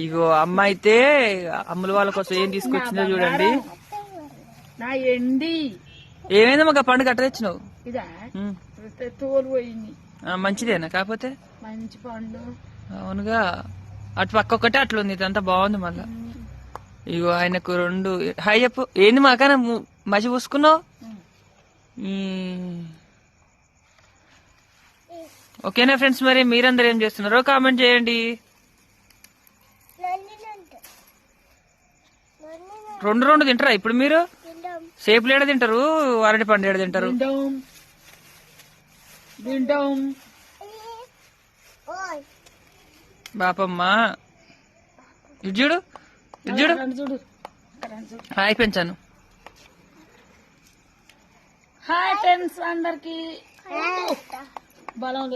ఇగో అమ్మ అయితే అమ్ముల వాళ్ళ కోసం ఏం తీసుకొచ్చిందో చూడండి. నా ఎండి ఏమైందో మాకు పండుగ అట్ట తెచ్చినావు. ఇదా తోలు పోయింది. మంచిదేనా? కాకపోతే మంచి పండు. అవునుగా, అటు పక్క ఒకటే అట్లుంది, ఇదంతా బాగుంది. మళ్ళా ఇగో ఆయనకు 2 హాయ్ చెప్పు. ఏంది మాకన్నా మసి పూసుకున్నావు? ఓకేనా ఫ్రెండ్స్, మరి మీరందరూ ఏం చేస్తున్నారో కామెంట్ చేయండి. 2 తింటారా ఇప్పుడు మీరు? సేపులు ఏడ తింటారు? అరటి పండు ఏడ తింటారు? బాపమ్మ ఇడ్జుడు హాయ్ పెంచాను. హాయ్ ఫ్రెండ్స్ అందరికి. బలం